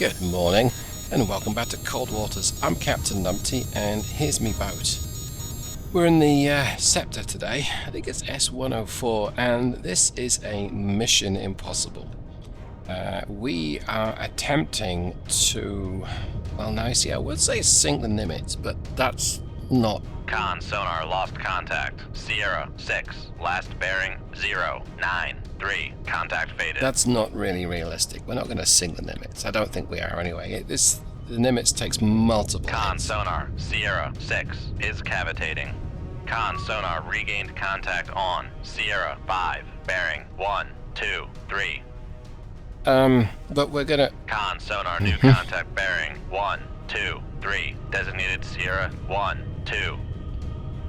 Good morning, and welcome back to Cold Waters. I'm Captain Numpty, and here's me boat. We're in the Scepter today. I think it's S104, and this is a Mission Impossible. We are attempting to, well, now you see, I would say sink the Nimitz, but that's not. Con sonar lost contact. Sierra 6, last bearing 093. Contact faded. That's not really realistic. We're not going to sink the Nimitz. I don't think we are anyway. The Nimitz takes multiple Con hits. sonar Sierra 6 is cavitating. Con sonar regained contact on Sierra 5, bearing 123. But we're gonna. Con sonar new contact bearing 123. Designated Sierra 12.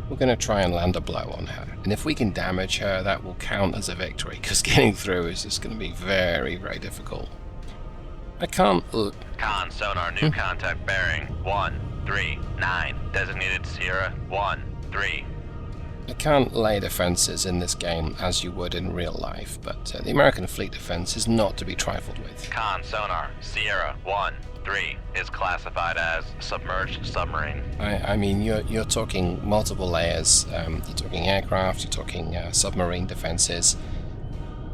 We're going to try and land a blow on her. And if we can damage her, that will count as a victory, because getting through is just going to be very, very difficult. I can't... Con sonar new contact bearing 139. Designated Sierra 13. I can't lay defenses in this game as you would in real life, but the American fleet defense is not to be trifled with. Con sonar Sierra 13 is classified as submerged submarine. I mean, you're talking multiple layers. You're talking aircraft. You're talking submarine defenses.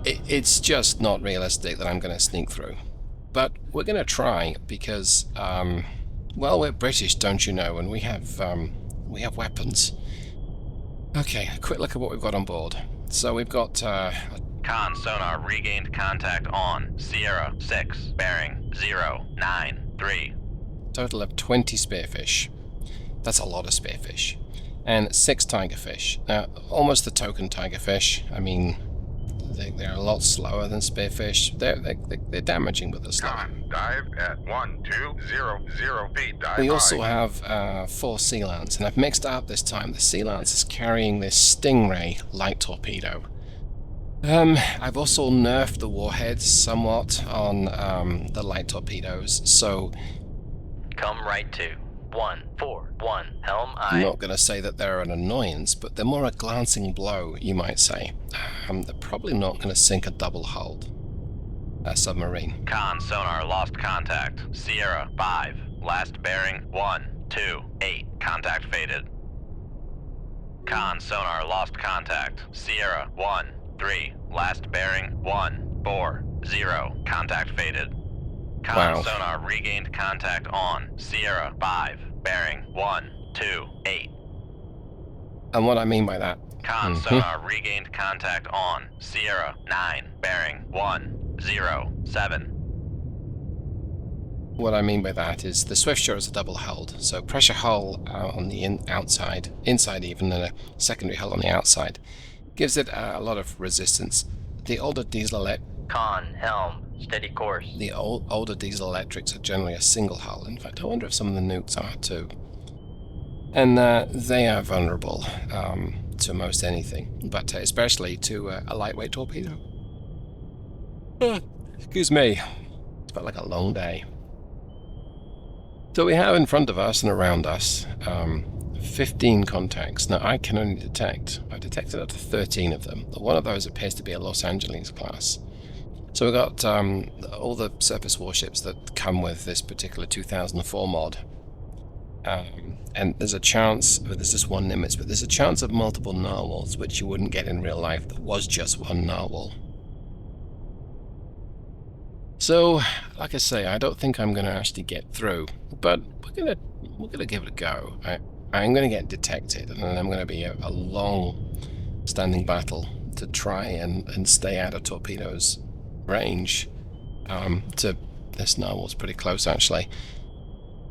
It's just not realistic that I'm going to sneak through. But we're going to try because, well, we're British, don't you know, and we have weapons. Okay, a quick look at what we've got on board. So we've got Con sonar regained contact on Sierra 6, bearing 093. total of 20 spearfish. That's a lot of spearfish. And 6 tigerfish. Almost the token tigerfish. I mean, they're a lot slower than spearfish. They're damaging, but they're slow. Con, dive at 1200 feet. Dive We also high. have 4 Sea Lance, and I've mixed it up this time. The Sea Lance is carrying this Stingray light torpedo. I've also nerfed the warheads somewhat on the light torpedoes, so Come right to 141 Helm I'm I. not going to say that they're an annoyance, but they're more a glancing blow, you might say. They're probably not going to sink a double-hulled submarine. Con sonar lost contact. Sierra 5, last bearing 128. Contact faded. Con sonar lost contact. Sierra 13, last bearing 140. Contact faded. Con Wow. sonar regained contact on Sierra 5, bearing 128. And what I mean by that, Con sonar regained contact on Sierra 9, bearing 107. what I mean by that is the Swiftsure is a double-hulled, so pressure hull on the outside, inside even, and a secondary hull on the outside, gives it a lot of resistance. The older Con helm, steady course. older diesel electrics are generally a single hull. In fact, I wonder if some of the nukes are too. And they are vulnerable to most anything, but especially to a lightweight torpedo. Excuse me. It's felt like a long day. So we have in front of us and around us 15 contacts. Now I can only I've detected up to 13 of them. One of those appears to be a Los Angeles class. So we've got all the surface warships that come with this particular 2004 mod. And there's a chance, there's just one Nimitz, but there's a chance of multiple narwhals, which you wouldn't get in real life. There was just one narwhal. So, like I say, I don't think I'm going to actually get through, but we're gonna give it a go. I'm going to get detected, and then I'm going to be a long-standing battle to try and stay out of torpedoes' range. To this narwhal's pretty close, actually.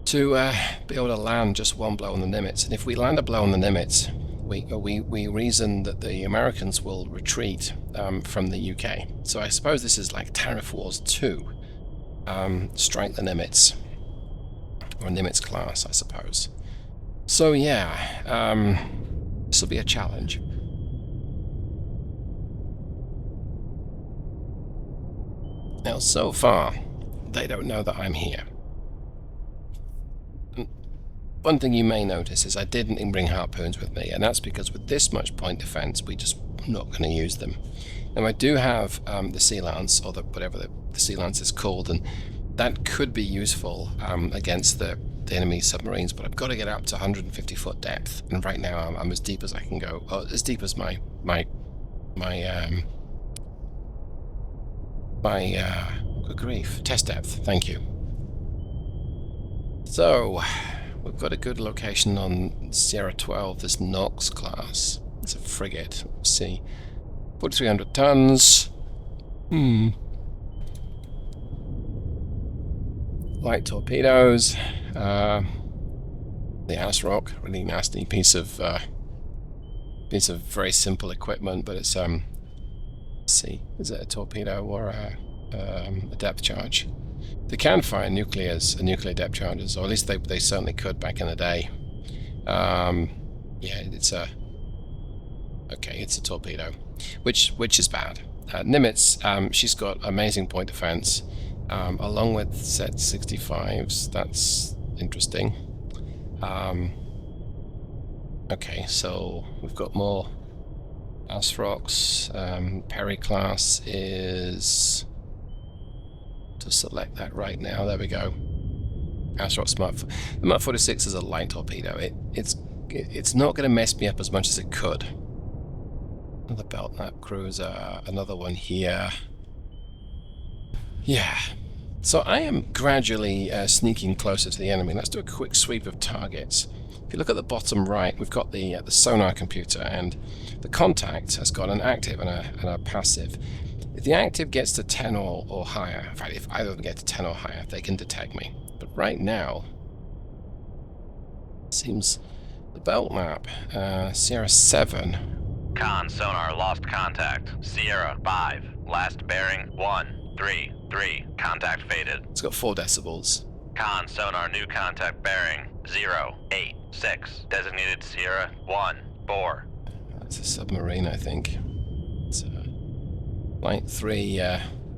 To be able to land just one blow on the Nimitz, and if we land a blow on the Nimitz, we reason that the Americans will retreat from the UK. So I suppose this is like Tariff Wars 2. Strike the Nimitz, or Nimitz class, I suppose. So yeah, this will be a challenge. Now, so far, they don't know that I'm here. One thing you may notice is I didn't bring harpoons with me, and that's because with this much point defense, we just not going to use them. Now I do have the Sea Lance, or whatever the Sea Lance is called, and That could be useful against the enemy submarines, but I've got to get up to 150-foot depth, and right now I'm as deep as I can go. Oh, as deep as my good grief, test depth. Thank you. So we've got a good location on Sierra 12. This Knox class. It's a frigate. Let's see, 4,300 tons. Light torpedoes. The Ass Rock, really nasty piece of very simple equipment, but it's let's see, is it a torpedo or a depth charge? They can fire nuclear depth charges, or at least they certainly could back in the day. Yeah, it's a torpedo, which is bad. Nimitz, she's got amazing point defense, along with set 65s. That's interesting. Okay, so we've got more Ass Rocks. Perry class is, to select that right now. There we go. Ass Rock Smart. The Mark 46 is a light torpedo. It's not going to mess me up as much as it could. Another Belknap cruiser. Another one here. Yeah. So I am gradually sneaking closer to the enemy. Let's do a quick sweep of targets. If you look at the bottom right, we've got the sonar computer, and the contact has got an active and a passive. If the active gets to 10 or higher, in fact, if either of them get to 10 or higher, they can detect me. But right now, it seems the Belknap, Sierra 7. Con sonar lost contact. Sierra 5. Last bearing 133. Contact faded. It's got 4 decibels. Con sonar new contact bearing 086. Designated Sierra 1-4. That's a submarine, I think. It's Light 3,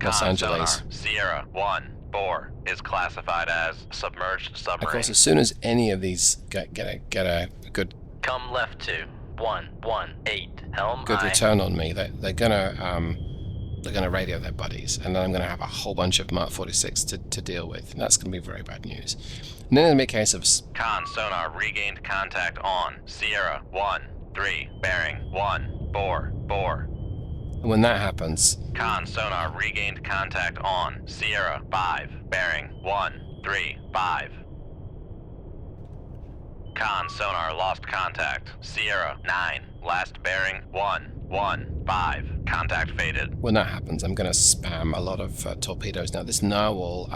Los Con Angeles. sonar Sierra 1-4 is classified as submerged submarine. Of course, as soon as any of these get a good Come left to 118 helm. good return on me, they're gonna radio their buddies, and then I'm gonna have a whole bunch of Mark 46 to deal with. That's gonna be very bad news. And then in the case of Con sonar regained contact on Sierra 1-3 bearing 144. when that happens, Con sonar regained contact on Sierra 5 bearing 135. Con sonar lost contact. Sierra 9 last bearing 115. Contact faded. when that happens, I'm gonna spam a lot of torpedoes. Now this narwhal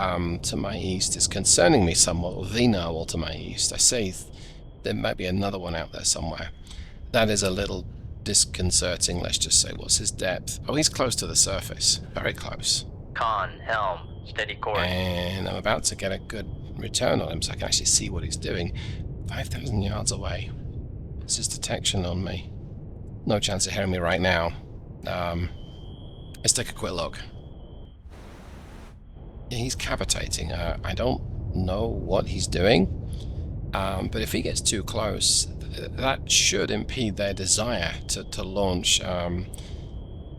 to my east is concerning me somewhat, or the narwhal to my east. I say there might be another one out there somewhere. That is a little disconcerting. Let's just say, what's his depth? Oh, he's close to the surface, very close. Con helm steady course. And I'm about to get a good return on him, so I can actually see what he's doing. 5,000 yards away. What's his detection on me? No chance of hearing me right now. Let's take a quick look. Yeah, he's cavitating. I don't know what he's doing, but if he gets too close, that should impede their desire to launch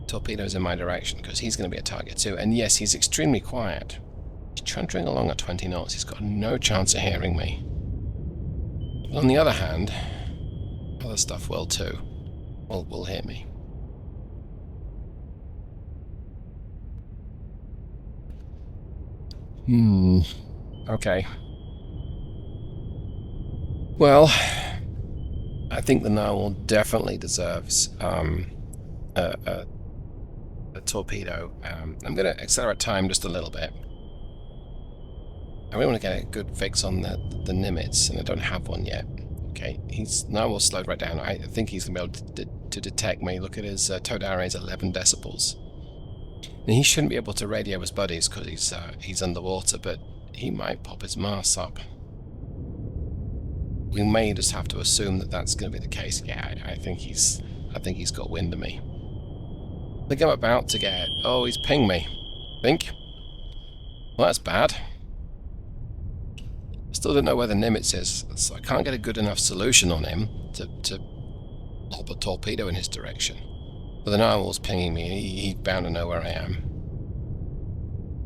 torpedoes in my direction, because he's going to be a target too. And yes, he's extremely quiet. He's chuntering along at 20 knots. He's got no chance of hearing me. But on the other hand, other stuff will too. Will hear me. Okay. Well, I think the narwhal definitely deserves a torpedo. I'm going to accelerate time just a little bit. I really want to get a good fix on the Nimitz, and I don't have one yet. Okay, narwhal's slowed right down. I think he's going to be able to detect me. Look at his towed array is 11 decibels. Now, he shouldn't be able to radio his buddies because he's underwater, but he might pop his masts up. We may just have to assume that that's going to be the case. Yeah, I think he's got wind of me. I think I'm about to get. Oh, he's pinged me. Think. Well, that's bad. I still don't know where the Nimitz is, so I can't get a good enough solution on him to lob a torpedo in his direction. But the narwhal's pinging me. He's bound to know where I am.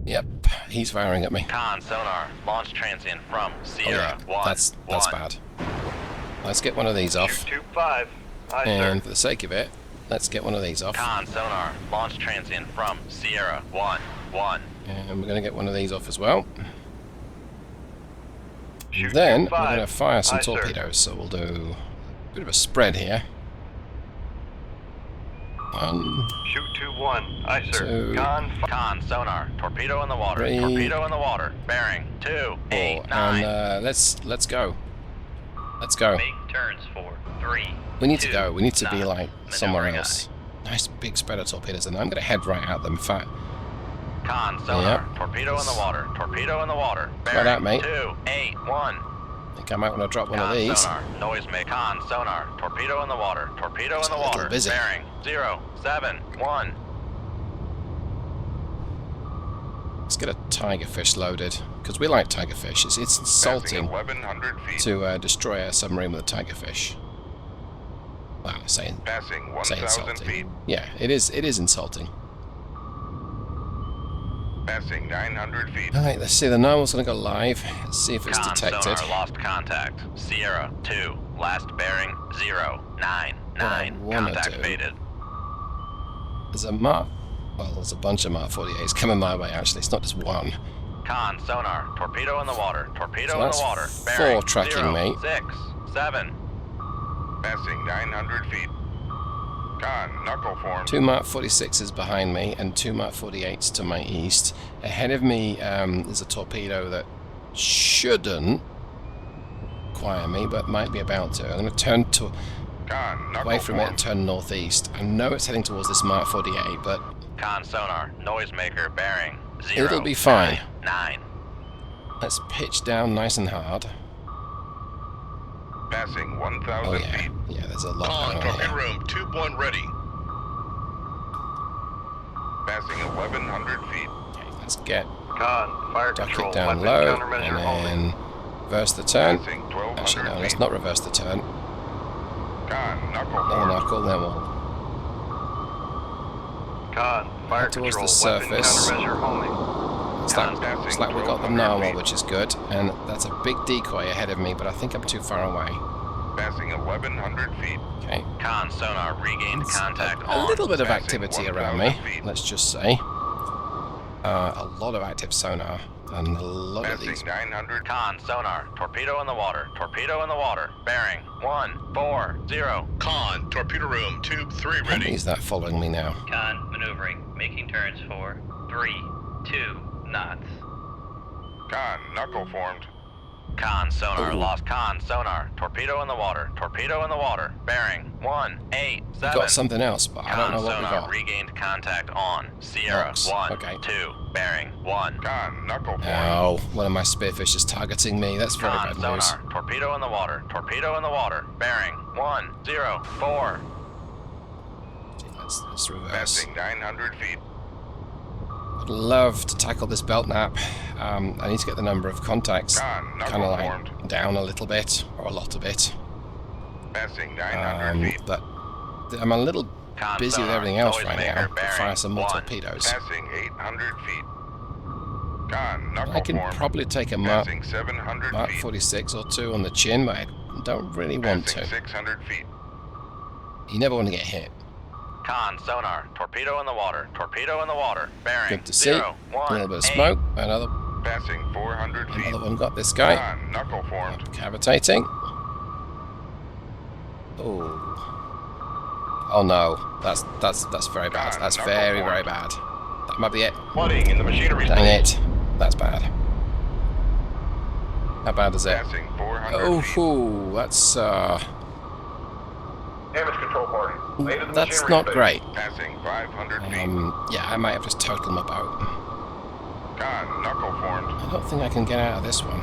Yep, he's firing at me. Con sonar, launch transient from Sierra 1. That's 1. bad. Let's get one of these off. Shoot 25. Aye, And sir. for the sake of it, let's get one of these off. Con sonar, launch transient from Sierra 1. 1. And we're going to get one of these off as well. Shoot Then we're 25. going to fire some Aye, sir. torpedoes. So we'll do a bit of a spread here. 1, Shoot 21. Aye, sir. 2, Con sonar, torpedo in the water. 3, Torpedo in the water. Bearing 2, 8, 4, 9. and let's go. Let's go. Make turns for 3. We need to 2, go. We need to be 9. like somewhere Maneuvering else. Nice big spread of torpedoes, and I'm going to head right at them. In fact, Con sonar, torpedo in the water. Torpedo in the water. Try that, mate. 2, 8, 1. I think I might want to drop one of Con these. sonar, noise make. Con sonar, torpedo in the water. Torpedo It's in the a little water. busy. Bearing 0, 7, 1. Let's get a tigerfish loaded, because we like tigerfish. It's Passing insulting 1,100 feet. to destroy a submarine with a tigerfish. Well, saying Passing say 1,000 insulting. feet. Yeah, it is insulting. Passing 900 feet. Alright, let's see, the narwhal's going to go live. Let's see if it's Con detected. sonar lost contact. Sierra 2, last bearing 0, 9, 9. What I wanna Contact do- faded. There's a Mark... Well, there's a bunch of Mark 48s coming my way, actually. It's not just one. Con sonar, torpedo in the water. Torpedo So in that's the water. 4 Bearing tracking, 0, mate. 6, 7. Passing 900 feet. Con, knuckle formed. 2 Mark 46s behind me and 2 Mark 48s to my east. Ahead of me is a torpedo that shouldn't acquire me, but might be about to. I'm going to turn to Con, knuckle away from it and formed. turn northeast. I know it's heading towards this Mark 48, but Con sonar, noisemaker, bearing 0. It'll be fine. 9. let's pitch down nice and hard. Passing Oh 1,000 yeah, feet. yeah. There's a lot On, going on torpedo here. room, tube 1 ready. Passing 1,100 feet. Okay, let's get Con, fire duck control. it down Weapon low countermeasure and only. then reverse the turn. Passing Actually, 1,200 no, let's feet. not reverse the turn. Con, knuckle Double formed. knuckle, then we'll Con, fire towards the control. Weapon surface. countermeasure only. It's like we got the 1200 narwhal, feet. which is good, and that's a big decoy ahead of me, but I think I'm too far away. Passing 1,100 feet. Okay, Con sonar, regained contact a on. little bit of Passing activity around 1,000 me, feet. let's just say. A lot of active sonar, and a lot of Passing these. 900. Con sonar, torpedo in the water. Torpedo in the water. Bearing 1, 4, 0. Con, torpedo room, tube 3 How ready. many is that following me now? Con maneuvering, making turns for 3, 2 knots. Con, knuckle formed. Con sonar, Ooh. lost con sonar. Torpedo in the water. Torpedo in the water. Bearing 1, 8, 7. We've got something else, but I don't know what we sonar, got. regained contact on. Sierra Knox, 1, okay. 2. Bearing 1. Con, knuckle formed. Oh, one of my spearfish is targeting me. That's very Con bad sonar, news. torpedo in the water. Torpedo in the water. Bearing 1, 0, 4. Okay, let's reverse. Passing 900 feet. I'd love to tackle this belt nap. I need to get the number of contacts Con, kind knuckle of like formed. down a little bit, or a lot of it. Passing 900 feet. But I'm a little Con busy with sonar, everything else right noisemaker, now. Could fire bearing some more 1. torpedoes. Passing 800 feet. Con, knuckle I can formed. probably take a Mark Passing 700 Mark feet. 46 or 2 on the chin, but I don't really want Passing to. 600 feet. You never want to get hit. Con sonar, torpedo in the water. Torpedo in the water. Bearing Good to see. 0, A 1, little bit of 8. smoke. Another Passing 400 feet. one got this guy. Con, knuckle formed. Cavitating. Oh. Oh no. That's very bad. God, That's knuckle very, formed. very bad. That might be it. Flooding in the machinery Dang it. That's bad. How bad is it? Passing 400 Oh, feet. hoo, that's Damage control party. Later that's not great. Passing 500 feet. Yeah, I might have just totaled my boat. Con, knuckle formed. I don't think I can get out of this one.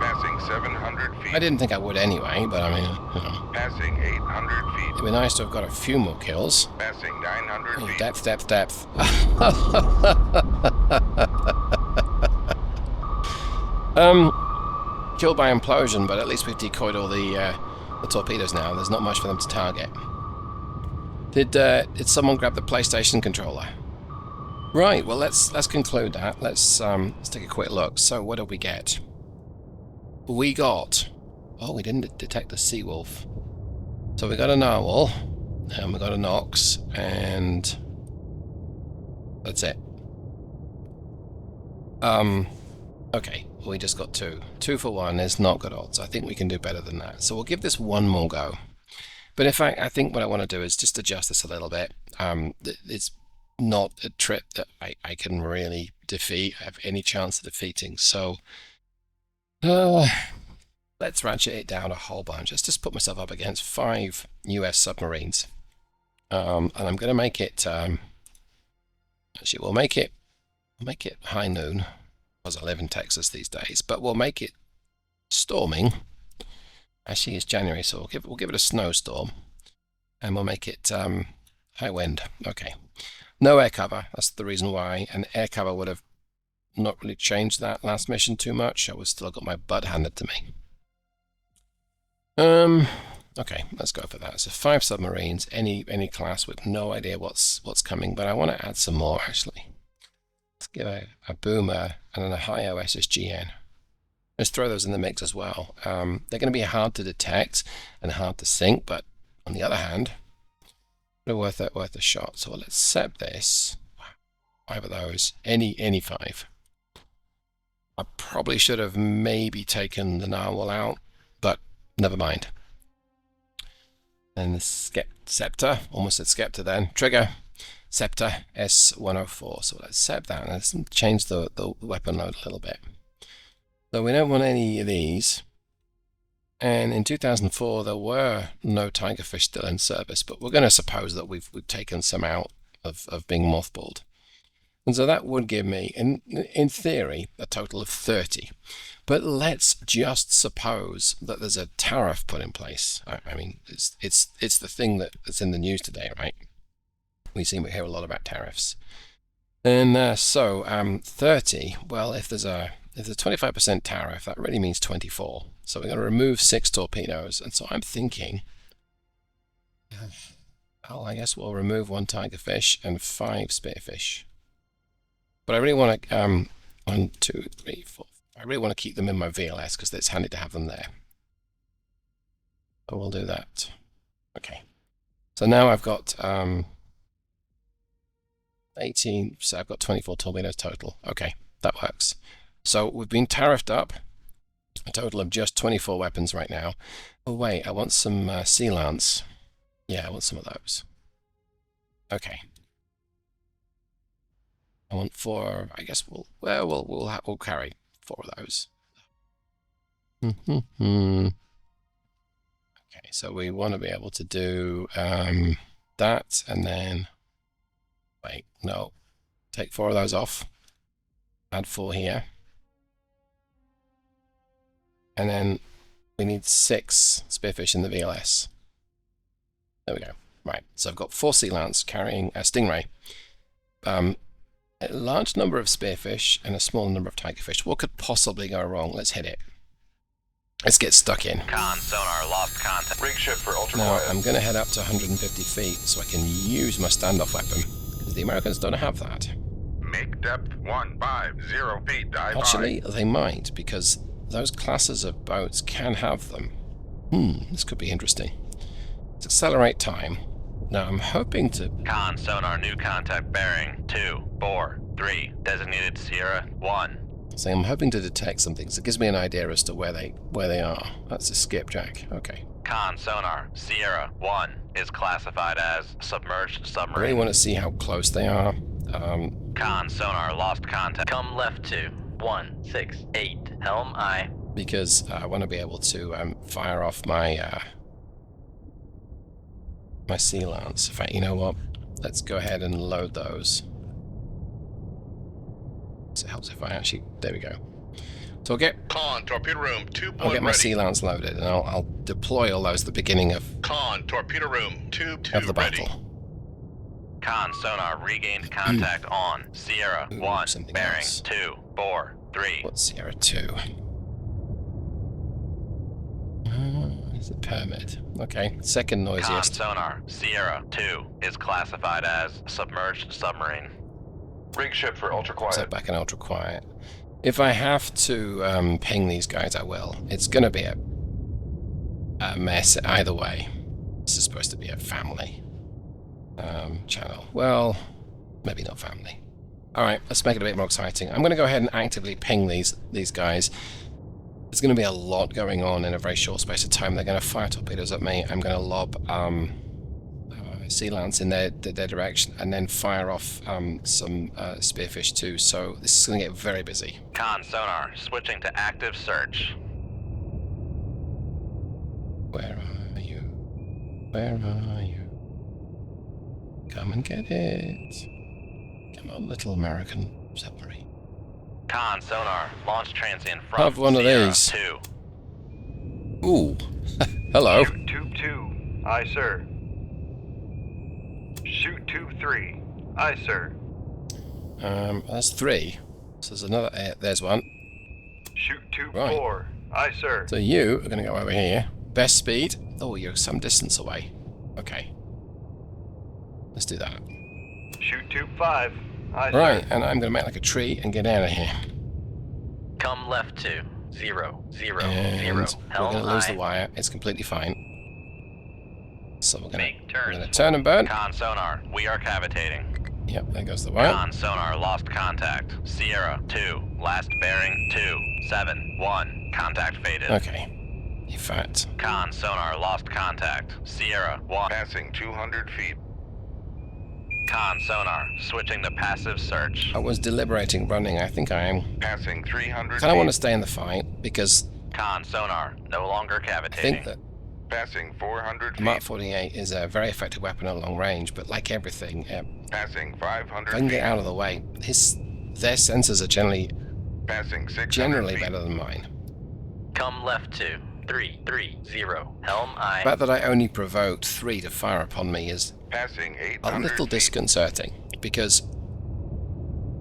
Passing 700 feet. I didn't think I would anyway, but I mean, you know, Passing 800 feet. it'd be nice to have got a few more kills. Passing 900 Oh, feet. depth, depth, depth. Killed by implosion, but at least we've decoyed all the torpedoes now. There's not much for them to target. Did someone grab the PlayStation controller? Right, well let's conclude that. Let's take a quick look. So what did we get? We got, oh, we didn't detect a sea wolf. So we got a narwhal, and we got a Nox, and that's it. Okay, we just got two. 2 for 1 is not good odds. I think we can do better than that. So we'll give this one more go. But in fact, I think what I want to do is just adjust this a little bit. It's not a trip that I can really defeat, have any chance of defeating. So let's ratchet it down a whole bunch. Let's just put myself up against 5 US submarines. And I'm going to make it, actually we'll make it high noon, because I live in Texas these days, but we'll make it storming. Actually, it's January, so we'll give it a snowstorm, and we'll make it high wind. Okay, no air cover. That's the reason why. And air cover would have not really changed that last mission too much. I would still got my butt handed to me. Okay, let's go for that. So 5 submarines, any class with no idea what's coming, but I want to add some more actually. Let's give a boomer and an Ohio SSGN. Let's throw those in the mix as well. They're going to be hard to detect and hard to sink, but on the other hand, they're worth a shot. So let's set this. 5 of those. Any 5. I probably should have maybe taken the narwhal out, but never mind. And the scepter, almost said Skepta then. Trigger. Scepter S104. So let's set that. Let's change the weapon load a little bit. So we don't want any of these. And in 2004 there were no tigerfish still in service, but we're going to suppose that we've taken some out of being mothballed. And so that would give me, in theory, a total of 30. But let's just suppose that there's a tariff put in place. I mean, it's the thing that's in the news today, right? We hear a lot about tariffs. And so 30, well, if there's a 25% tariff, that really means 24. So we're going to remove 6 torpedoes. And so I'm thinking, well, I guess we'll remove 1 tigerfish and 5 spearfish. But I really want to, 1, 2, 3, 4. I really want to keep them in my VLS because it's handy to have them there. So we'll do that. Okay. So now I've got 18, so I've got 24 torpedoes total. Okay, that works. So we've been tariffed up, a total of just 24 weapons right now. Oh wait, I want some Sea Lance. Yeah, I want some of those. Okay. I want 4. I guess we'll carry 4 of those. Okay, so we want to be able to do that, and then wait, no, take 4 of those off. Add 4 here, and then we need 6 spearfish in the VLS. There we go. Right, so I've got 4 Sea Lance carrying a Stingray. A large number of spearfish and a small number of tigerfish. What could possibly go wrong? Let's hit it. Let's get stuck in. Con, sonar, lost contact. Rig ship for ultra Now, quiet. I'm going to head up to 150 feet so I can use my standoff weapon, because the Americans don't have that. Make depth 150 feet. Dive Actually, they might, because those classes of boats can have them. This could be interesting. Let's accelerate time. Now, I'm hoping to... Con, sonar, new contact bearing 243. Designated Sierra 1. So I'm hoping to detect something, so it gives me an idea as to where they are. That's a skipjack. Okay. Con, sonar, Sierra 1 is classified as submerged I submarine. really want to see how close they are. Con, sonar, lost contact. Come left to 168. Helm I. Because I want to be able to fire off my my Sea Lance. In fact, you know what? Let's go ahead and load those. So it helps if I actually... There we go. So Con, torpedo room, 2 I'll get my ready. Sea Lance loaded, and I'll deploy all those at the beginning of Con, torpedo room, tube 2 the ready. battle. Con, sonar, regained contact on Sierra Ooh, 1, something bearing else. 243. What's Sierra 2? It's a permit. Okay, second Con, noisiest. sonar, Sierra 2 is classified as submerged submarine. Rig ship for ultra Set quiet. back in ultra quiet. If I have to ping these guys, I will. It's going to be a mess either way. This is supposed to be a family channel. Well, maybe not family. All right, let's make it a bit more exciting. I'm going to go ahead and actively ping these guys. There's going to be a lot going on in a very short space of time. They're going to fire torpedoes at me. I'm going to lob Sea Lance in their direction and then fire off some spearfish too. So this is going to get very busy. Con sonar, switching to active search. Where are you? Where are you? Come and get it. Come on, little American submarine. Con sonar, launch transient from Have one of Sierra these. 2. Ooh. Hello. Shoot tube 2. Aye, sir. Shoot tube 3. Aye, sir. That's 3. So there's another. There's one. Shoot tube Right. 4. Aye, sir. So you are going to go over here. Best speed. Oh, you're some distance away. Okay. Let's do that. Shoot tube 5. Aye, Right, sir. and I'm going to make like a tree and get out of here. Come left to 0, 0, And 0. we're Helm going to lose the aye. wire. It's completely fine. So we're going Make to turns. turn and burn. Con sonar, we are cavitating. Yep, there goes the wire. Con sonar, lost contact. Sierra 2, last bearing 271. Contact faded. Okay. In fact, Con sonar, lost contact. Sierra 1. Passing 200 feet. Con sonar, switching to passive search. I was deliberating running. I think I am. Passing 300 Kind of want to feet. stay in the fight because Con sonar, no longer I cavitating. think that Passing 400 the feet. Mark 48 is a very effective weapon at long range, but like everything, Passing 500 if I can feet. get out of the way, their sensors are generally Passing 600 generally feet. better than mine. Come left to 330. Helm aye. The fact that I only provoked 3 to fire upon me is Passing a 800 little feet. disconcerting, because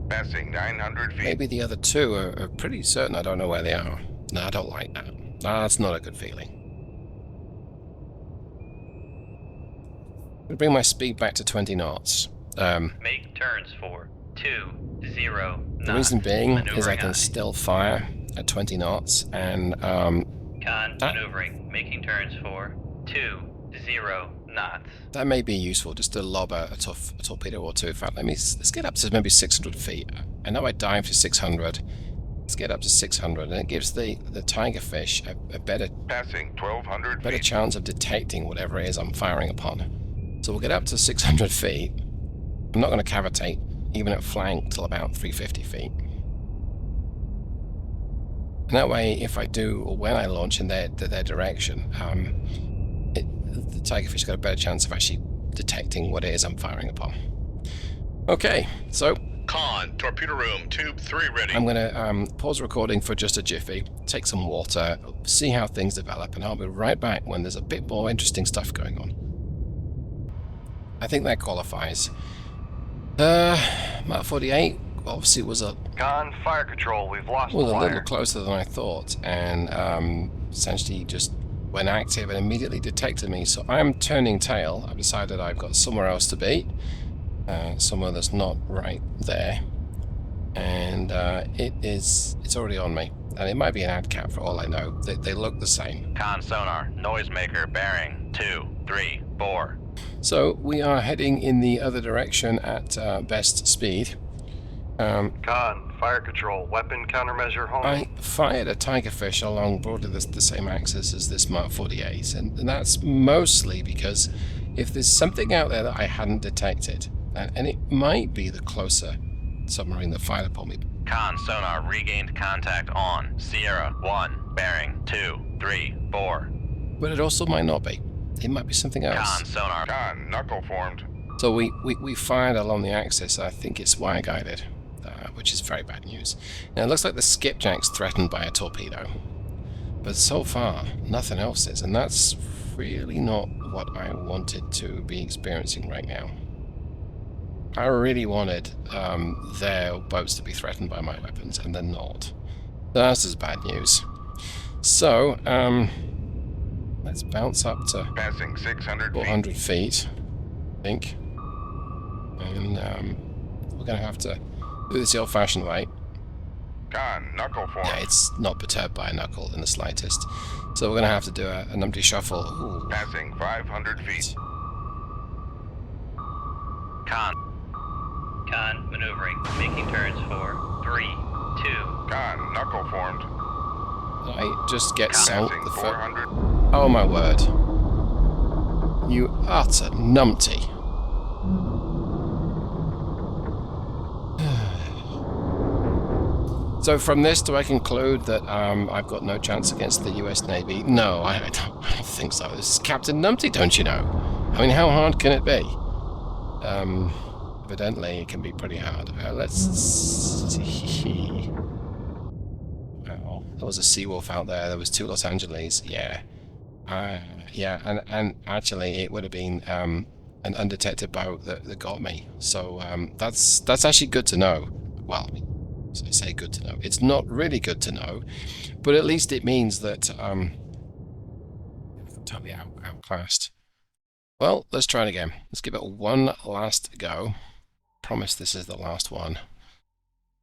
Passing 900 feet. maybe the other 2 are pretty certain I don't know where they are. No, I don't like that. No, that's not a good feeling. Bring my speed back to 20 knots. Make turns for 2, 0, The knots. reason being is I Maneuvering can aye. still fire at 20 knots, and Con that- maneuvering. Making turns for 2, 0, knots. that may be useful just to lob a torpedo or 2. In fact, let's get up to maybe 600 feet. I know I dive to 600. Let's get up to 600, and it gives the tigerfish a better Passing 1200 feet. chance of detecting whatever it is I'm firing upon. So we'll get up to 600 feet. I'm not going to cavitate even at flank till about 350 feet. And that way, if I do, or when I launch in their direction, the tigerfish got a better chance of actually detecting what it is I'm firing upon. Okay, so Con, torpedo room, tube 3 ready. I'm going to pause recording for just a jiffy, take some water, see how things develop, and I'll be right back when there's a bit more interesting stuff going on. I think that qualifies. Mark 48 obviously was a Con fire control. We've lost the little wire. closer than I thought, and essentially just went active and immediately detected me. So I'm turning tail. I've decided I've got somewhere else to be, somewhere that's not right there, and it's already on me. And it might be an ad cap for all I know. They look the same. Con sonar, noisemaker bearing 234. So we are heading in the other direction at best speed. Con fire control. Weapon countermeasure home. I fired a tigerfish along broadly the same axis as this Mark 48, and that's mostly because if there's something out there that I hadn't detected, and it might be the closer submarine that fired upon me. Con sonar, regained contact on Sierra 1, bearing 234. But it also might not be. It might be something else. Con sonar, Con, knuckle formed. So we fired along the axis. I think it's wire guided, which is very bad news. Now it looks like the skipjack's threatened by a torpedo, but so far nothing else is, and that's really not what I wanted to be experiencing right now. I really wanted their boats to be threatened by my weapons, and they're not. That's just bad news. So let's bounce up to Passing 600 feet. 400 feet, I think. And we're going to have to Do this the old-fashioned way. Con, knuckle formed. Yeah, it's not perturbed by a knuckle in the slightest. So we're going to have to do a numpty shuffle. Ooh. Passing 500 feet. Con, maneuvering. Making turns for 3, 2. Con, knuckle formed. Did I just get sunk Passing the foot? 400. Oh my word. You utter numpty. So from this, do I conclude that I've got no chance against the US Navy? No, I don't think so. This is Captain Numpty, don't you know? I mean, how hard can it be? Evidently, it can be pretty hard. Let's see. Well, there was a Seawolf out there. There was 2 Los Angeles. Yeah. Yeah, and actually, it would have been an undetected boat that got me. So that's actually good to know. Well, so I say good to know. It's not really good to know, but at least it means that totally outclassed. Well, let's try it again. Let's give it one last go. Promise this is the last one.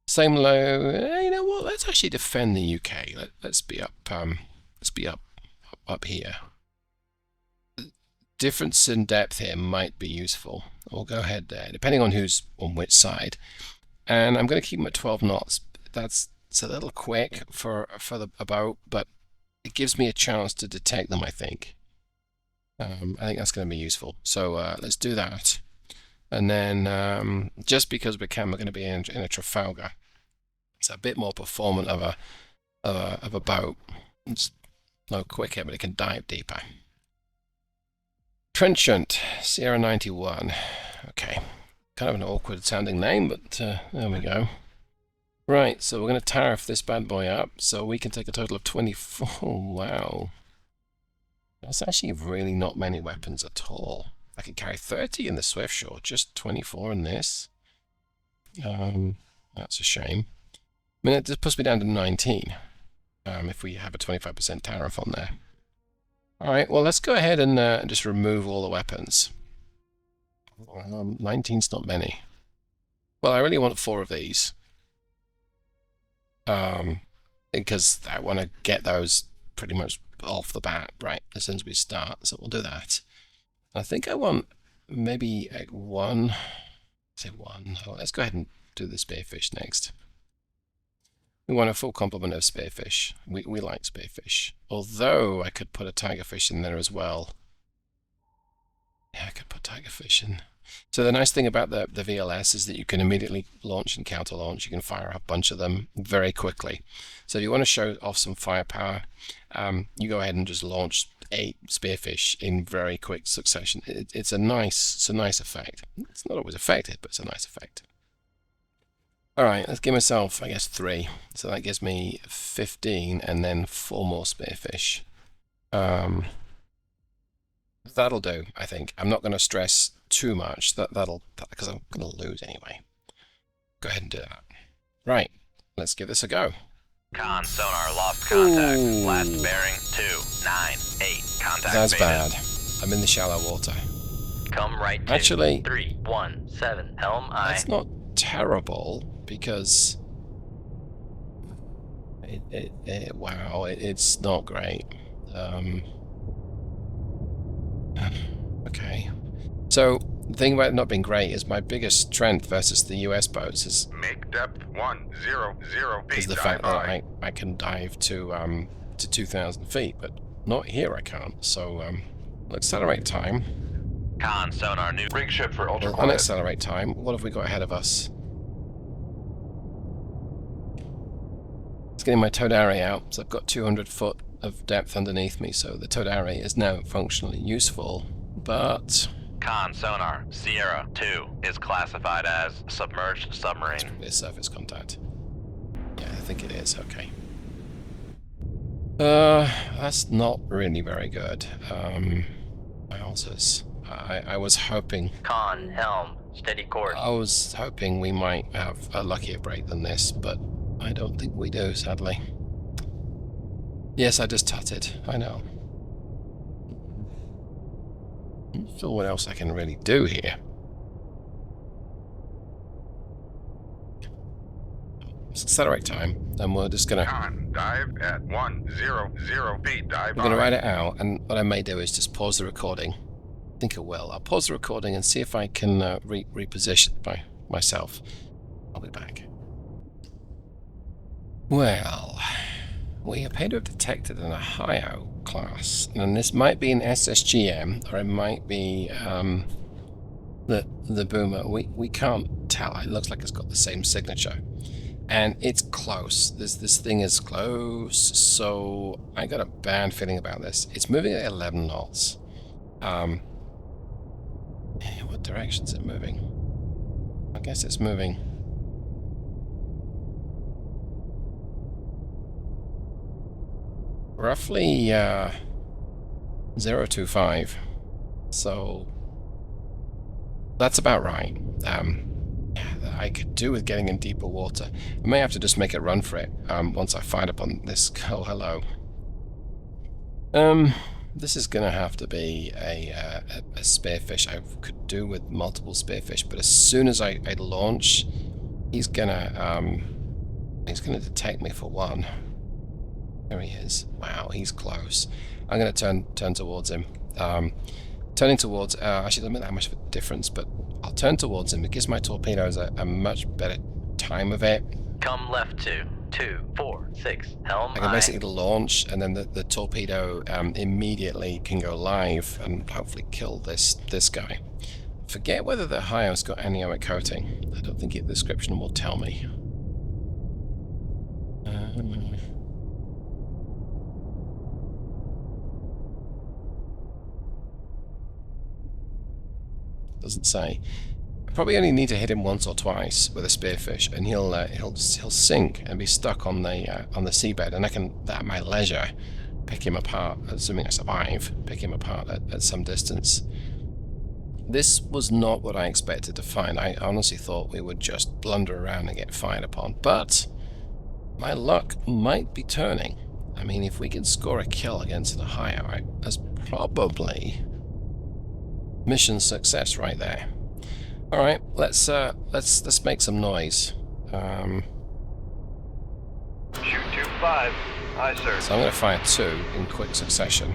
Same low. You know what? Let's actually defend the UK. Let's be up. Let's be up here. Difference in depth here might be useful. We'll go ahead there, depending on who's on which side. And I'm going to keep them at 12 knots. It's a little quick for a boat, but it gives me a chance to detect them, I think. I think that's going to be useful. So let's do that. And then just because we're going to be in a Trafalgar, it's a bit more performant of a boat. It's no quicker, but it can dive deeper. Trenchant, Sierra 91. Okay. Kind of an awkward sounding name, but there we go. Right, so we're going to tariff this bad boy up so we can take a total of 24. Oh, wow. That's actually really not many weapons at all. I can carry 30 in the Swift Shore, just 24 in this. That's a shame. I mean, this puts me down to 19 if we have a 25% tariff on there. Alright, well, let's go ahead and just remove all the weapons. 19's not many. Well, I really want 4 of these. Because I want to get those pretty much off the bat, right, as soon as we start. So we'll do that. I think I want maybe 1. Say 1. Oh, let's go ahead and do the spearfish next. We want a full complement of spearfish. We like spearfish. Although I could put a tigerfish in there as well. Yeah, I could put tigerfish in. So the nice thing about the VLS is that you can immediately launch and counter launch. You can fire a bunch of them very quickly. So if you want to show off some firepower, you go ahead and just launch 8 spearfish in very quick succession. It's a nice effect. It's not always effective, but it's a nice effect. All right, let's give myself, I guess, 3. So that gives me 15, and then 4 more spearfish. That'll do, I think. I'm not going to stress too much. That'll because I'm going to lose anyway. Go ahead and do that. Right, let's give this a go. con, sonar lost contact. Ooh. Last bearing 298. Contact That's faded. bad. I'm in the shallow water. Come right to Actually, 317. Helm aye. that's not terrible because wow, it's not great. Okay. So the thing about it not being great is my biggest strength versus the US boats is Make depth 100 feet. the Dive fact that high. I can dive to 2,000 feet, but not here I can't. So we'll accelerate time. Con, sonar new. Rig ship for We'll ultraviolet. unaccelerate time. What have we got ahead of us? It's getting my Todari out, so I've got 200 foot of depth underneath me, so the Todari is now functionally useful, but Con, sonar Sierra 2 is classified as submerged submarine. it's surface contact. Yeah, I think it is. Okay. That's not really very good. My answers. I was hoping. Con, helm, steady course. I was hoping we might have a luckier break than this, but I don't think we do, sadly. Yes, I just tutted. I know. I'm not sure what else I can really do here. accelerate time, and we're just gonna Con, dive at 100 feet. Dive we're gonna on. write it out. And what I may do is just pause the recording. I think I will. I'll pause the recording and see if I can reposition myself. I'll be back. Well, we appear to have detected an Ohio class, and this might be an SSGM, or it might be the boomer. We can't tell. It looks like it's got the same signature, and it's close. This thing is close, so I got a bad feeling about this. It's moving at 11 knots. What direction is it moving? I guess it's moving. Roughly 025. So that's about right. Yeah, I could do with getting in deeper water. I may have to just make it run for it once I find up on this. Oh, hello. This is gonna have to be a spearfish. I could do with multiple spearfish, but as soon as I launch, he's gonna detect me for one. There he is. Wow, he's close. I'm gonna turn towards him. Turning towards actually doesn't make that much of a difference, but I'll turn towards him. It gives my torpedoes a much better time of it. Come left to 246. Helm I can basically launch, and then the torpedo immediately can go live and hopefully kill this guy. Forget whether the Ohio's got anionic coating. I don't think the description will tell me. Doesn't say. I probably only need to hit him once or twice with a spearfish, and he'll sink and be stuck on the seabed, and I can, at my leisure, pick him apart, assuming I survive, pick him apart at some distance. This was not what I expected to find. I honestly thought we would just blunder around and get fired upon, but my luck might be turning. I mean, if we can score a kill against an Ohio, that's probably mission success right there. All right, let's make some noise. Shoot 25. Aye, sir. So I'm going to fire 2 in quick succession,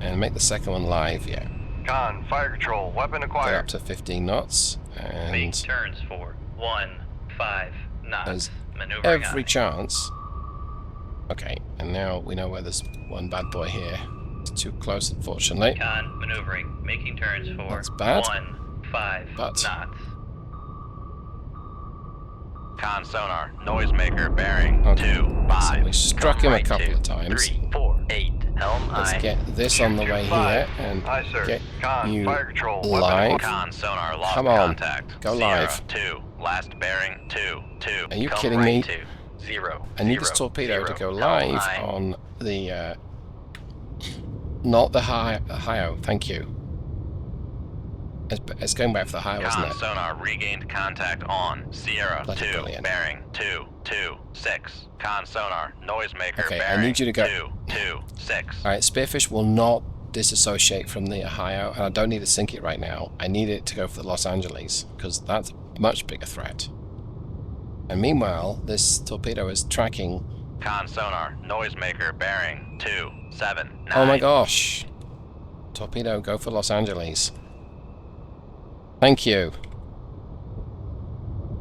and make the second one live. Yeah. Con, fire control, weapon Get acquired. up to 15 knots, Make and turns for 15 knots. there's Maneuvering every aye. chance. Okay, and now we know where there's one bad boy here. It's too close, unfortunately. Con maneuvering, making turns for That's bad. 15 But- knots. Con sonar, noisemaker bearing Okay. 25. So we struck Come him a right couple to of times. 348. Helm Let's aye. get this on the way here and Aye, sir. get Con, you fire control, weapon live. acquired. Con sonar lost Come on, contact. go Sierra live. 2, last bearing 2. Are you Come kidding right me? To 0. I need this 0, torpedo to 0. go Helm live aye. on the not the Ohio. Thank you. It's going back for the Ohio, isn't Con it? sonar regained contact on Sierra Bloody 2, brilliant. bearing 226. Con sonar, noisemaker Okay, I bearing need you to go. 226. All right, Spearfish will not disassociate from the Ohio, and I don't need to sink it right now. I need it to go for the Los Angeles, because that's a much bigger threat. And meanwhile, this torpedo is tracking. Con sonar, noisemaker bearing 279. Oh my gosh! Torpedo, go for Los Angeles. Thank you.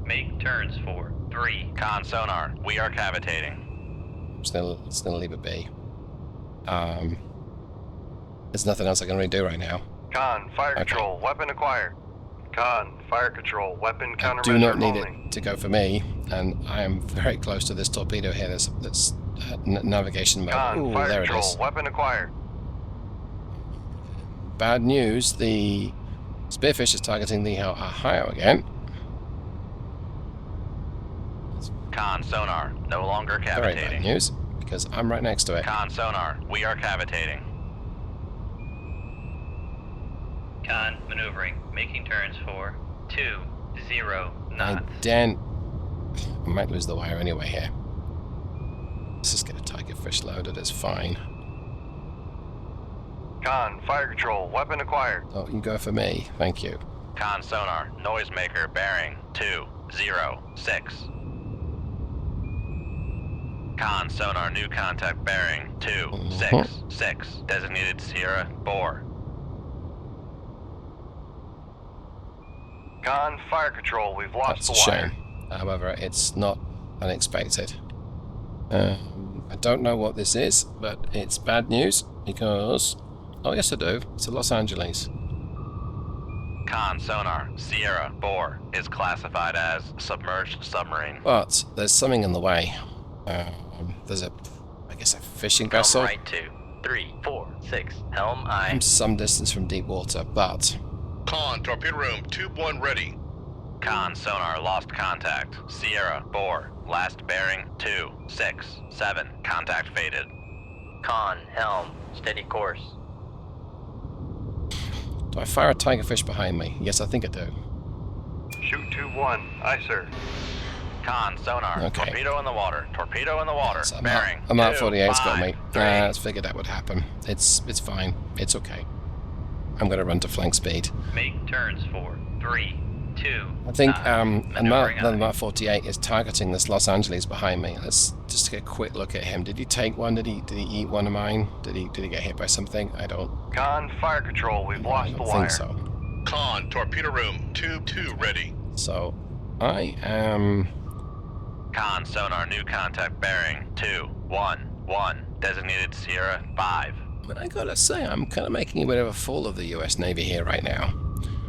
Make turns for 3. Con sonar, we are cavitating. I'm just gonna leave it be. There's nothing else I can really do right now. Con, fire Okay. control, weapon acquired. Con, fire control, weapon I countermeasure do not need only. it to go for me, and I am very close to this torpedo here. That's navigation mode. Con, Ooh, fire there it control, is. weapon acquired. Bad news, the Spearfish is targeting the Ohio again. Con sonar, no longer Very bad cavitating. news, because I'm right next to it. Con sonar, we are cavitating. Con maneuvering, making turns for 20 knots. I might lose the wire anyway here. Let's just get a tiger fish loaded, it's fine. Con, fire control, weapon acquired. Oh, you go for me, thank you. Con sonar, noisemaker bearing 206. Con sonar new contact bearing 266. Designated Sierra Bore. Con, fire control, we've lost That's a the wire. shame. However, it's not unexpected. I don't know what this is, but it's bad news because... Oh, yes I do. It's a Los Angeles. Con sonar Sierra Bore is classified as submerged submarine. But there's something in the way. There's I guess a fishing vessel. Helm right 2, 3, 4, 6. Helm I. I'm some distance from deep water, but... Con, torpedo room, tube 1 ready. Con sonar lost contact. Sierra Bore. Last bearing 267. Contact faded. Con, helm, steady course. Do I fire a tigerfish behind me? Yes, I think I do. Shoot 2-1. Aye, sir. Con sonar. Okay. Torpedo in the water. Torpedo in the water. So bearing. I'm out 48's got me. 253. I figured that would happen. It's fine. It's okay. I'm going to run to flank speed. Make turns for 3, 2. I think maneuvering aye. Mark 48 is targeting this Los Angeles behind me. Let's just take a quick look at him. Did he take one? Did he eat one of mine? Did he get hit by something? I don't Con, fire control, we've I lost the don't wire. think so. Con, torpedo room, tube 2 ready. So I am Con sonar new contact bearing 211. Designated Sierra 5. but I gotta say I'm kind of making a bit of a fool of the US Navy here right now.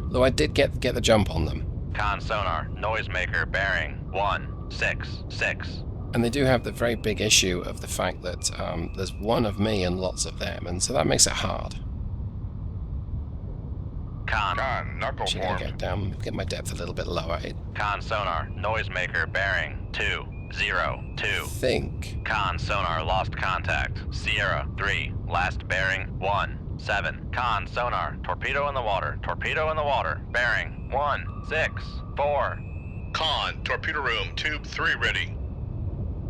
Though I did get the jump on them. Con sonar noisemaker bearing 166. And they do have the very big issue of the fact that there's one of me and lots of them, and so that makes it hard. Con Knuckle Actually, gonna formed. get down, get my depth a little bit lower. Con sonar noisemaker bearing 202. think Con sonar lost contact. Sierra 3. Last bearing 17. Con sonar torpedo in the water. Torpedo in the water. Bearing 164. Con, torpedo room, tube 3 ready.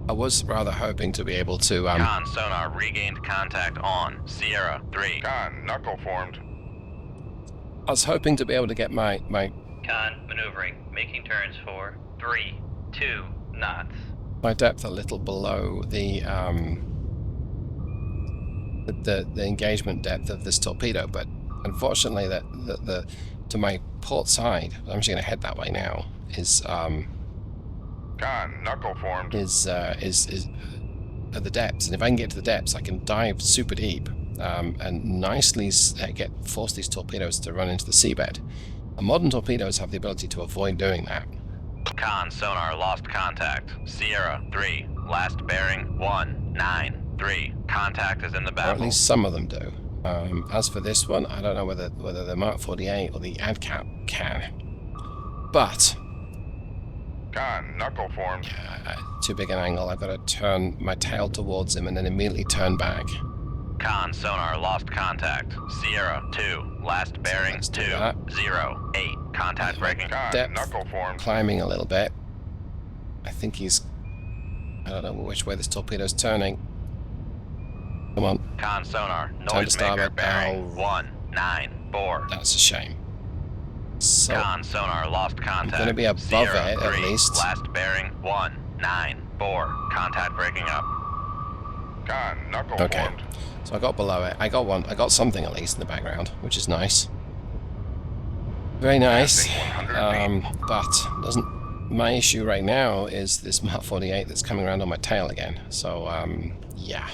I was rather hoping to be able to Con sonar regained contact on Sierra 3. Knuckle formed. I was hoping to be able to get my Con, maneuvering. Making turns for 3, 2 knots. depth a little below the engagement depth of this torpedo, but unfortunately the to my port side, I'm actually going to head that way now, is Knuckle formed. is at the depths, and if I can get to the depths I can dive super deep and nicely force these torpedoes to run into the seabed. And modern torpedoes have the ability to avoid doing that. Con sonar lost contact. Sierra 3. Last bearing 193. Contact is in the Or at baffle. least some of them do. As for this one, I don't know whether the Mark 48 or the ADCAP can. But Knuckle formed. too big an angle. I've got to turn my tail towards him and then immediately turn back. Con sonar lost contact. Sierra 2. Last bearing let's do that. 208. Contact breaking. Depth. Knuckle formed. Climbing a little bit. I think he's... I don't know which way this torpedo's turning. Come on, Con sonar Time to noisemaker starboard. bearing Oh. 194. that's a shame. So, Con sonar lost contact. gonna be above Sierra it, at 3. least. Last bearing 194. Contact breaking up. Knuckle okay. formed. So I got below it. I got something at least in the background, which is nice. Very nice. Passing 100 But doesn't. My issue right now is this Mark 48 that's coming around on my tail again. So yeah.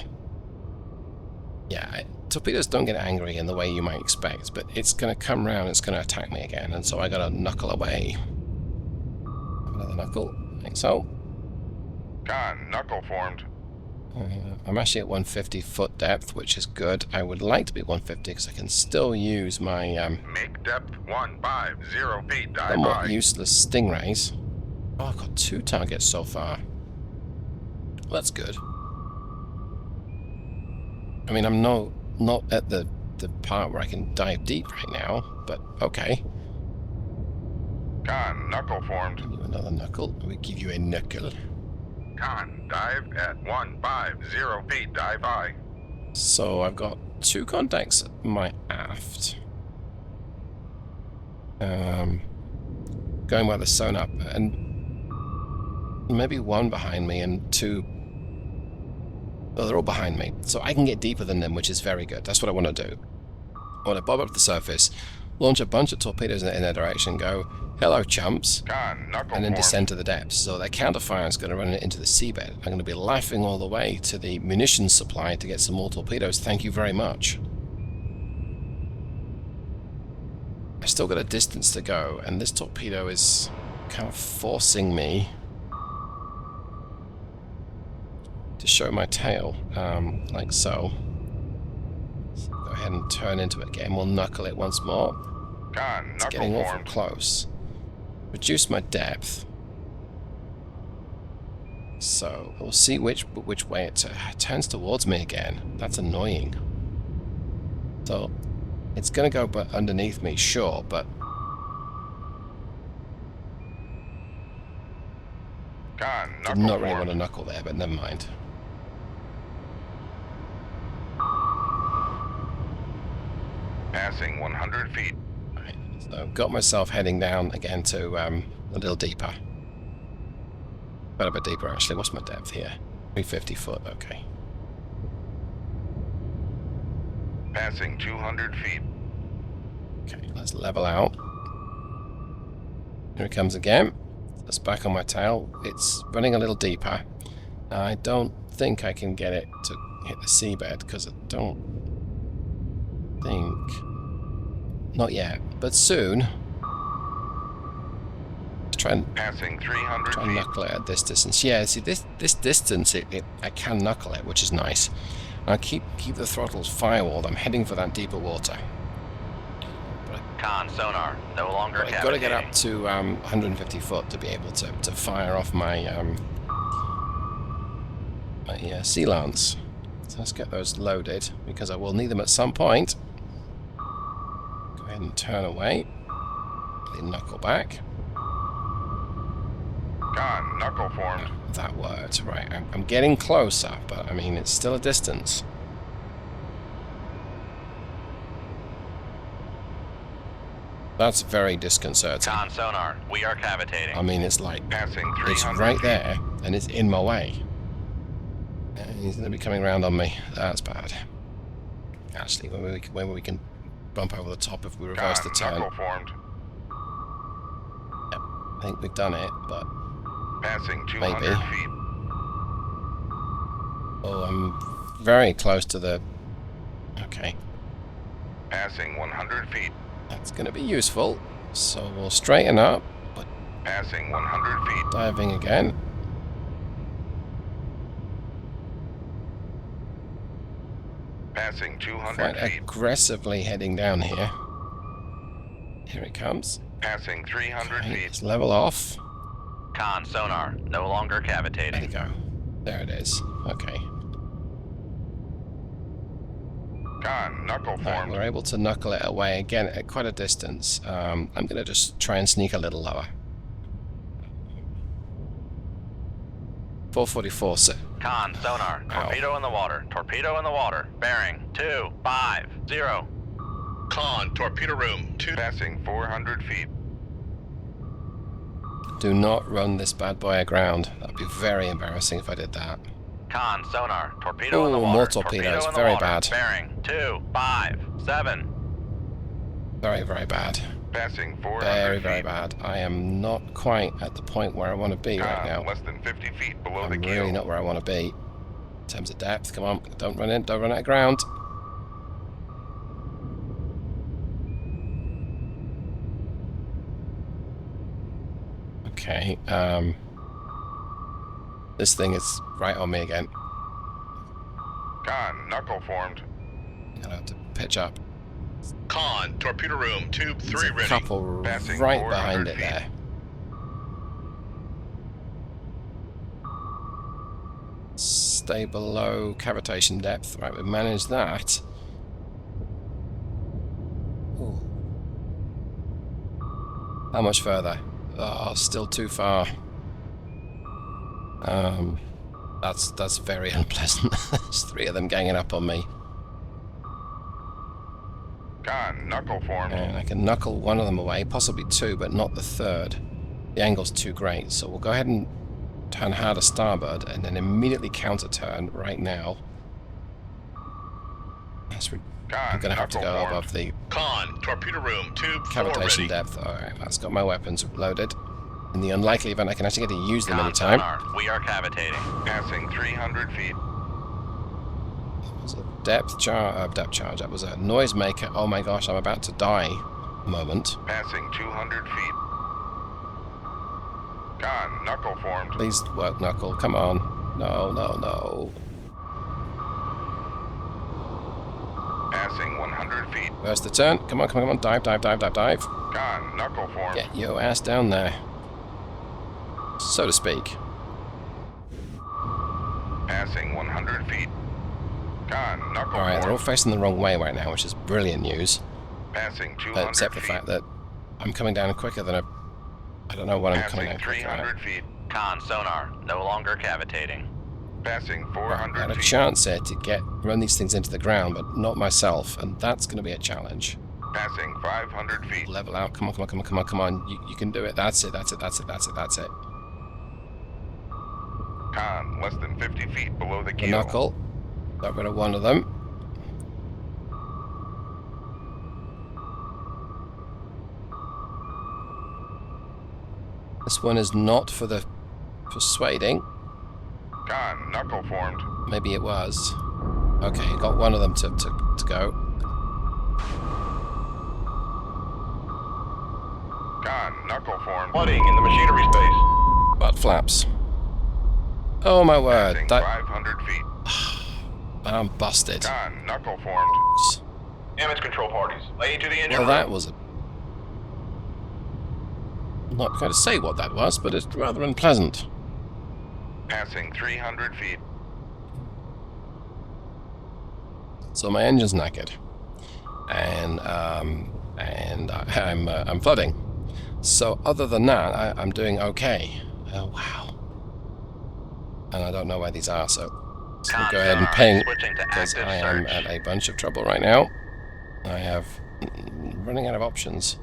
Torpedoes don't get angry in the way you might expect, but it's going to come around, it's going to attack me again, and so I got to knuckle away. Another knuckle, like so. Knuckle formed. I'm actually at 150 foot depth, which is good. I would like to be 150 because I can still use my Make depth 150 feet. Dive somewhat by. useless stingrays. Oh, I've got 2 targets so far. Well, that's good. I mean, I'm not at the part where I can dive deep right now, but okay. Knuckle formed. Give you another knuckle. We give you a knuckle. Dive at 150 feet. Dive by. So I've got 2 contacts at my aft. Going by the sonar, and maybe 1 behind me and 2 Well, they're all behind me, so I can get deeper than them, which is very good. That's what I want to do. I want to bob up to the surface, launch a bunch of torpedoes in their direction, go, hello chumps, Con, knuckle and then formed. descend to the depths. So their counterfire is going to run it into the seabed. I'm going to be laughing all the way to the munitions supply to get some more torpedoes. Thank you very much. I've still got a distance to go, and this torpedo is kind of forcing me to show my tail, like so. So go ahead and turn into it again. We'll knuckle it once more. Con, It's knuckle getting awful formed. close. Reduce my depth. So we'll see which way it turns towards me again. That's annoying. So it's going to go but underneath me, sure, but Con, did knuckle not really formed. want to knuckle there, but never mind. Passing 100 feet. Right, so got myself heading down again to a little deeper. Quite a bit deeper, actually. What's my depth here? 350 foot, okay. Passing 200 feet. Okay, let's level out. Here it comes again. That's back on my tail. It's running a little deeper. I don't think I can get it to hit the seabed because I don't think... Not yet, but soon. Try and Passing 300 try and feet. knuckle it at this distance. Yeah, see this distance, I can knuckle it, which is nice. I'll keep the throttles firewalled. I'm heading for that deeper water. Con sonar, no longer But I've got to get cavitating. up to 150 foot to be able to fire off my sea lance. So let's get those loaded because I will need them at some point. Go ahead and turn away. Then knuckle back. Con, knuckle formed. That worked. Right, I'm getting closer, but I mean it's still a distance. That's very disconcerting. Con sonar, we are cavitating. I mean, it's like, Passing it's 300 right feet. there, and it's in my way. And he's going to be coming around on me. That's bad. Actually, when we can bump over the top if we reverse the Con, turn. knuckle formed. I think we've done it, but... Passing 200 Maybe. feet. Oh, I'm very close to the... Okay, Passing 100 feet. that's going to be useful. So we'll straighten up, but Passing 100 feet. diving again. Passing 200 Quite feet. aggressively heading down here. Here it comes. Passing 300 Okay, feet. let's level off. Con sonar, no longer There cavitating. you go. There it is. Okay. Con, knuckle Right, formed. we're able to knuckle it away again at quite a distance. I'm going to just try and sneak a little lower. 444, sir. Con sonar, torpedo in the water, torpedo in the water. Bearing 250. Con, torpedo room, 2. Passing 400 feet. Do not run this bad boy aground. That'd be very embarrassing if I did that. Con sonar, torpedo in the Ooh, water. more torpedoes, Torpedo in the very water. bad. Bearing 257. Very, very bad. Passing 400 Very, feet. very bad. I am not quite at the point where I want to be right Con, now. less than 50 feet below the I'm keel. really not where I want to be. In terms of depth, come on. Don't run in. Don't run out of ground. Okay, this thing is right on me again. Con, knuckle formed. Gonna have to pitch up. Con, torpedo room, tube There's 3 a ready. couple Passing right 400 behind it feet. there. Stay below cavitation depth. Right, we've managed that. Ooh. How much further? Oh, still too far. That's very unpleasant. There's three of them ganging up on me. Con, knuckle formed. And I can knuckle one of them away, possibly two, but not the third. The angle's too great, so we'll go ahead and turn hard to starboard and then immediately counter turn right now. I'm going to have to go above the Con, torpedo room, tube 4 cavitation ready. depth. Alright, that's got my weapons loaded. In the unlikely event I can actually get to use them Con anytime. sonar, we are cavitating. Passing 300 feet. That was a depth charge. That was a noisemaker. Oh my gosh, I'm about to die. Moment. Passing 200 feet. Con, knuckle formed. Please work, Knuckle. Come on. No, no, no. Passing 100 feet. Where's the turn? Come on, come on, come on. Dive, dive, dive, dive, dive. Con, knuckle formed. Get your ass down there. So to speak. Passing 100 feet. Con, knuckle Alright, they're all formed. facing the wrong way right now, which is brilliant news. Passing 200 Except for the feet. fact that I'm coming down quicker than I don't know what I'm coming Passing down quicker at. 300 feet. Con sonar, no longer cavitating. Passing Right, 400 I had a feet. chance here to run these things into the ground, but not myself, and that's going to be a challenge. Passing 500 feet. Level out, come on, come on, come on, come on, come on. You can do it. That's it, that's it, that's it, that's it, that's it. Con, less than 50 feet below the The keel. knuckle. Got rid of one of them. This one is not for the persuading. Con, knuckle formed. Maybe it was. Okay, got one of them to go. Con, knuckle formed. Flooding in the machinery space. Butt flaps. Oh my word, Passing that 500 feet. I'm busted. Con, knuckle formed. Damage control parties. Lay to the engine Well, room. that was a... I'm not going to say what that was, but it's rather unpleasant. Passing 300 feet. So my engine's knackered, and I'm flooding. So other than that, I'm doing okay. Oh wow! And I don't know where these are, so Con we'll go ahead and sonar, ping switching to because active I am search. at a bunch of trouble right now. I have running out of options.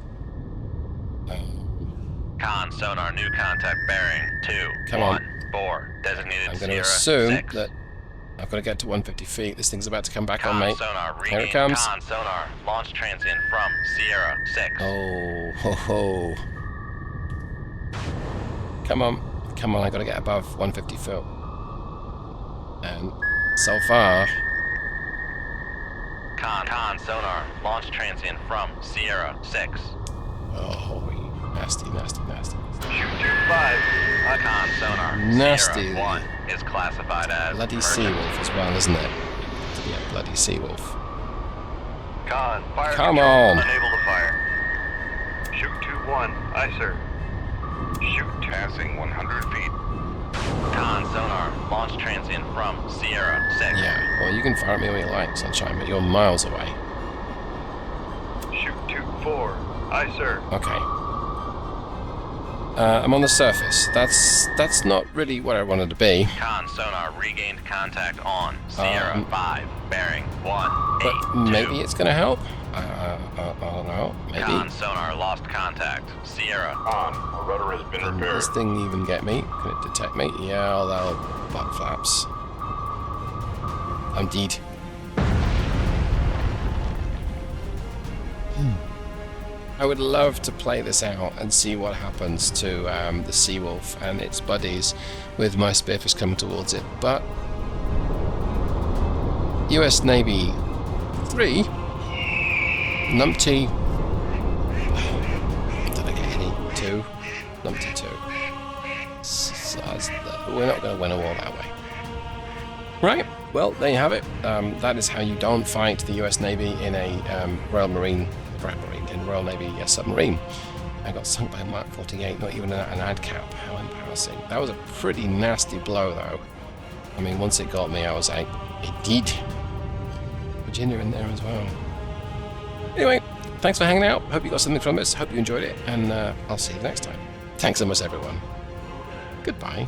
Con sonar, new contact bearing Come on. 214. Designated I'm going to Sierra assume 6. that I've got to get to 150 feet. This thing's about to come back on Con me. sonar, Here it regain comes. con sonar, launch transient from Sierra 6. Oh, ho, ho. Come on. Come on, I gotta get above 150 foot. And so far, Con sonar, launch transient from Sierra 6. oh, nasty, nasty, nasty. Shoot 25. Con sonar, Nasty. Sierra 1 is classified as Bloody emergency. seawolf as well, isn't it? To be a bloody seawolf. Con, fire Come control. on. Unable to fire. Shoot 2-1. Aye, sir. Shoot. Passing 100 feet. Con sonar, launch transient from Sierra 6. Yeah, well, you can fire at me all you like, sunshine, but you're miles away. Shoot 2-4. Aye, sir. Okay. I'm on the surface. That's not really what I wanted to be. Con sonar, regained contact on Sierra 5, bearing 182. But maybe it's gonna help. I don't know. Maybe. Con sonar, lost contact. Sierra. Con, the rudder has been Can this thing even get me? Can it detect me? Yeah, oh, that'll butt flaps. I'm dead. I would love to play this out and see what happens to the Seawolf and its buddies with my spearfish coming towards it, but US Navy 3, Numpty, did I get any? 2? Numpty 2. We're not going to win a war that way. Right, well, there you have it. That is how you don't fight the US Navy in a Royal Navy submarine. I got sunk by Mark 48, not even an ad cap. How embarrassing. That was a pretty nasty blow, though. I mean, once it got me, I was like, it did. Virginia in there as well. Anyway, thanks for hanging out. Hope you got something from this. Hope you enjoyed it, and I'll see you next time. Thanks so much, everyone. Goodbye.